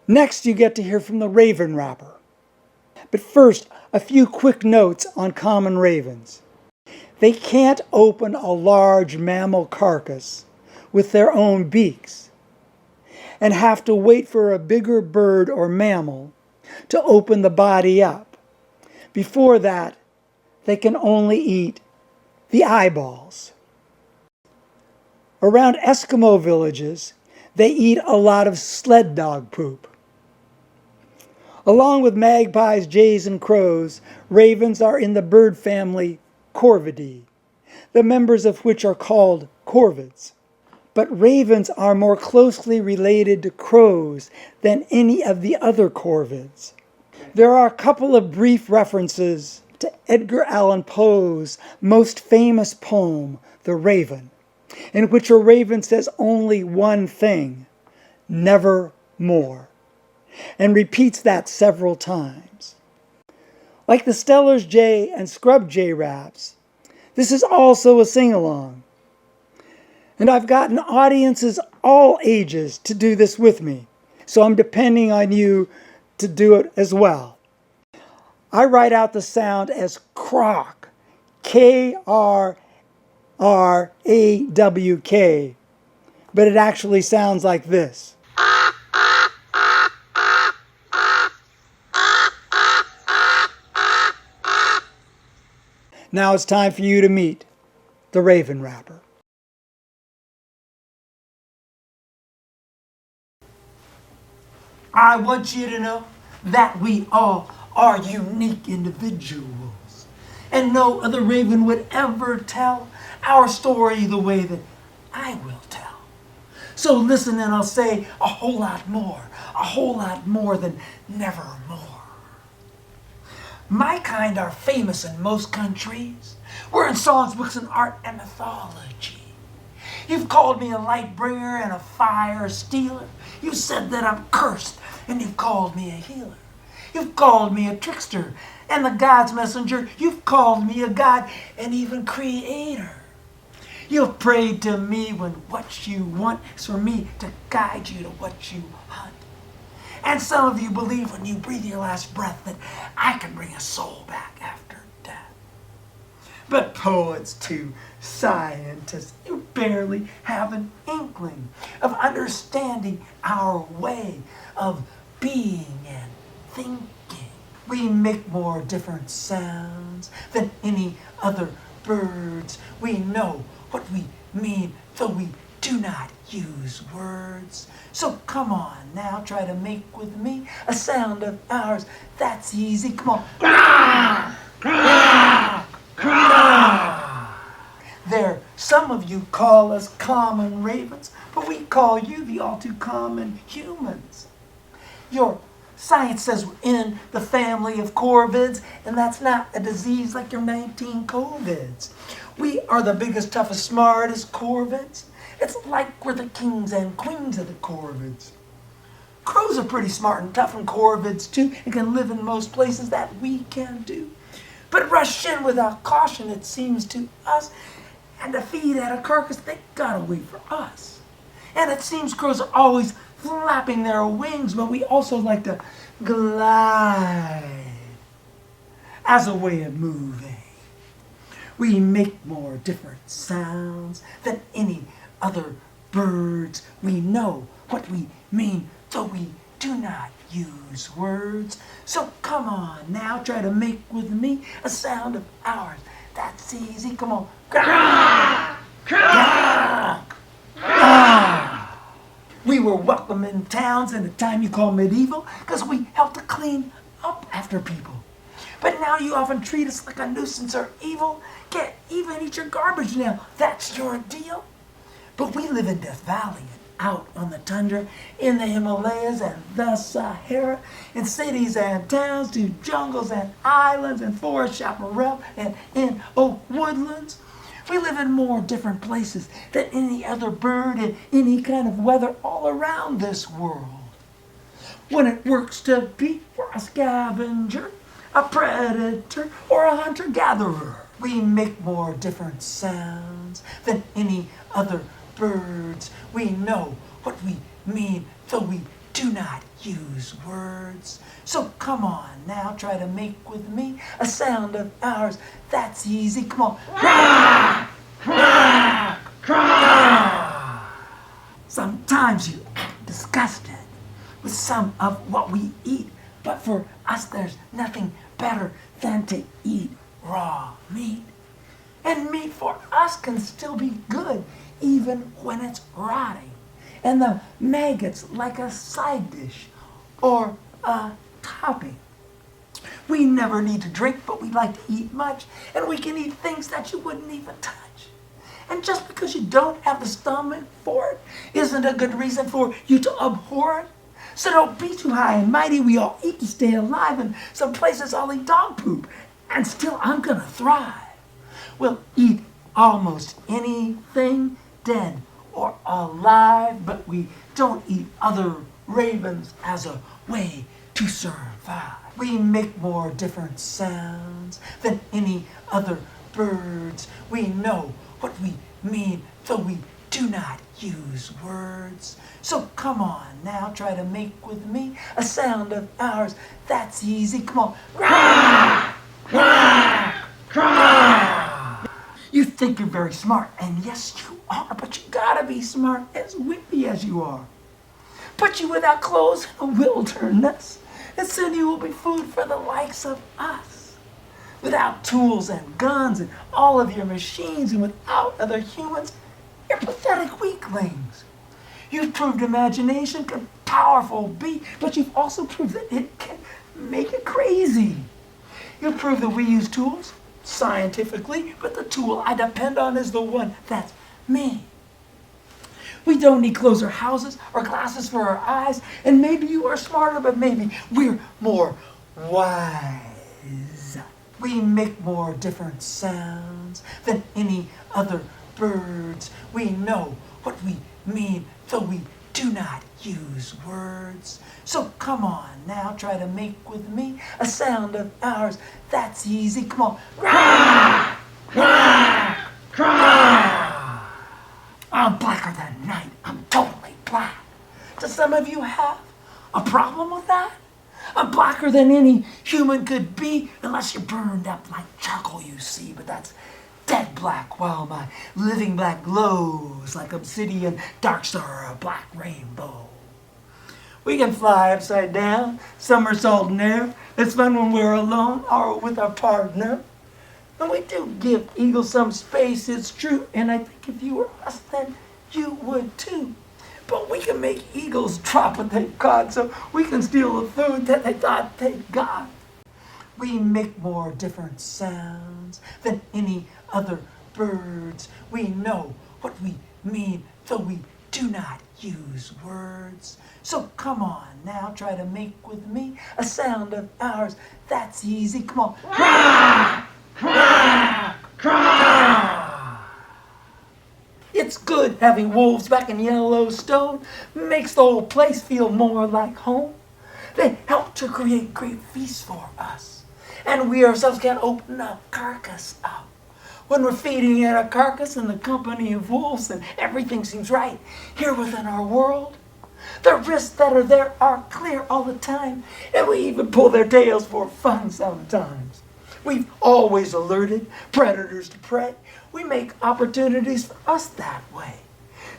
Next, you get to hear from the raven rapper. But first, a few quick notes on common ravens. They can't open a large mammal carcass with their own beaks and have to wait for a bigger bird or mammal to open the body up. Before that, they can only eat the eyeballs. Around Eskimo villages, they eat a lot of sled dog poop. Along with magpies, jays, and crows, ravens are in the bird family Corvidae, the members of which are called corvids. But ravens are more closely related to crows than any of the other corvids. There are a couple of brief references to Edgar Allan Poe's most famous poem, The Raven, in which a raven says only one thing, never more, and repeats that several times. Like the Steller's Jay and Scrub Jay raps, this is also a sing-along. And I've gotten audiences all ages to do this with me, so I'm depending on you to do it as well. I write out the sound as crock, K-R-R-A-W-K, but it actually sounds like this. Now it's time for you to meet the raven rapper. I want you to know that we all are unique individuals, and no other raven would ever tell our story the way that I will tell. So listen and I'll say a whole lot more than nevermore. My kind are famous in most countries. We're in songs, books, and art and mythology. You've called me a light bringer and a fire stealer. You said that I'm cursed, and you've called me a healer. You've called me a trickster and the God's messenger. You've called me a God and even creator. You've prayed to me when what you want is for me to guide you to what you hunt. And some of you believe when you breathe your last breath that I can bring a soul back after death. But poets to scientists, you barely have an inkling of understanding our way of being and thinking. We make more different sounds than any other birds. We know what we mean, though we do not use words. So come on now, try to make with me a sound of ours. That's easy. Come on. There, some of you call us common ravens, but we call you the all too common humans. Your science says we're in the family of corvids, and that's not a disease like your 19 COVIDs. We are the biggest, toughest, smartest corvids. It's like we're the kings and queens of the corvids. Crows are pretty smart and tough, and corvids too, and can live in most places that we can do. But rush in without caution, it seems to us, and to feed at a carcass, they gotta wait for us. And it seems crows are always flapping their wings, but we also like to glide as a way of moving. We make more different sounds than any other birds. We know what we mean, though we do not use words. So come on now, try to make with me a sound of ours. That's easy. Come on. Grah! Grah! Grah! We were welcome in towns in the time you call medieval, because we helped to clean up after people. But now you often treat us like a nuisance or evil. Can't even eat your garbage now. That's your deal. But we live in Death Valley and out on the tundra, in the Himalayas and the Sahara, in cities and towns, to jungles and islands and forest chaparral and in oak woodlands. We live in more different places than any other bird in any kind of weather all around this world. When it works to be for a scavenger, a predator, or a hunter-gatherer, we make more different sounds than any other birds. We know what we mean, though we do not use words. So come on now, try to make with me a sound of ours. That's easy. Come on. Rah! Rah! Rah! Sometimes you act disgusted with some of what we eat, but for us there's nothing better than to eat raw meat. And meat for us can still be good even when it's rotting. And the maggots like a side dish or a topping. We never need to drink, but we like to eat much, and we can eat things that you wouldn't even touch. And just because you don't have the stomach for it isn't a good reason for you to abhor it. So don't be too high and mighty. We all eat to stay alive, and some places I'll eat dog poop, and still I'm gonna thrive. We'll eat almost anything, dead or alive, but we don't eat other ravens as a way to survive. We make more different sounds than any other birds. We know what we mean, though we do not use words. So come on now, try to make with me a sound of ours. That's easy. Come on. Rah! Rah! Rah! You think you're very smart, and yes, you are, but you gotta be smart, as wimpy as you are. Put you without clothes in a wilderness, and soon you will be food for the likes of us. Without tools and guns and all of your machines, and without other humans, you're pathetic weaklings. You've proved imagination can powerful be, but you've also proved that it can make it crazy. You've proved that we use tools scientifically, but the tool I depend on is the one that's me. We don't need clothes or houses or glasses for our eyes, and maybe you are smarter, but maybe we're more wise. We make more different sounds than any other birds. We know what we mean, though we do not use words. So come on now, try to make with me a sound of ours. That's easy. Come on. Rah! Rah! Rah! I'm blacker than night. I'm totally black. Do some of you have a problem with that? I'm blacker than any human could be, unless you're burned up like charcoal, you see, but that's dead black, while my living black glows like obsidian, dark star, or a black rainbow. We can fly upside down, somersault in air. It's fun when we're alone or with our partner. And we do give eagles some space, it's true, and I think if you were us, then you would too. But we can make eagles drop what they've caught, so we can steal the food that they thought they got. We make more different sounds than any other birds. We know what we mean, though we do not use words. So come on now, try to make with me a sound of ours. That's easy. Come on. Rah! Rah! Rah! It's good having wolves back in Yellowstone. Makes the whole place feel more like home. They help to create great feasts for us. And we ourselves can open a carcass up. When we're feeding at a carcass in the company of wolves, and everything seems right here within our world. The risks that are there are clear all the time, and we even pull their tails for fun sometimes. We've always alerted predators to prey. We make opportunities for us that way.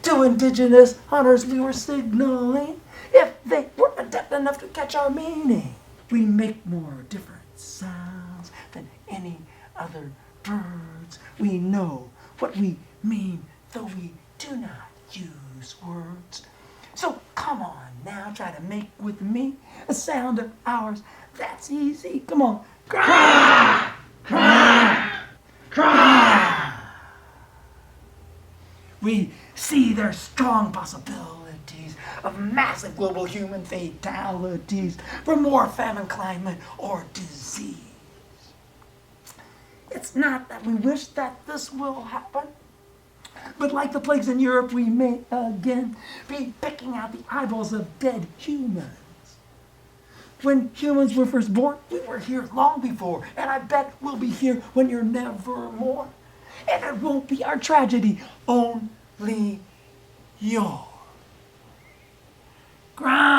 To indigenous hunters we were signaling, if they were adept enough to catch our meaning. We make more different sounds than any other birds. We know what we mean, though we do not use words. So come on now, try to make with me a sound of ours. That's easy. Come on. Cry! Cry! Cry! We see there's strong possibilities of massive global human fatalities from war, famine, climate, or disease. It's not that we wish that this will happen, but like the plagues in Europe, we may again be picking out the eyeballs of dead humans. When humans were first born, we were here long before, and I bet we'll be here when you're never more. And it won't be our tragedy, only yours. Grind.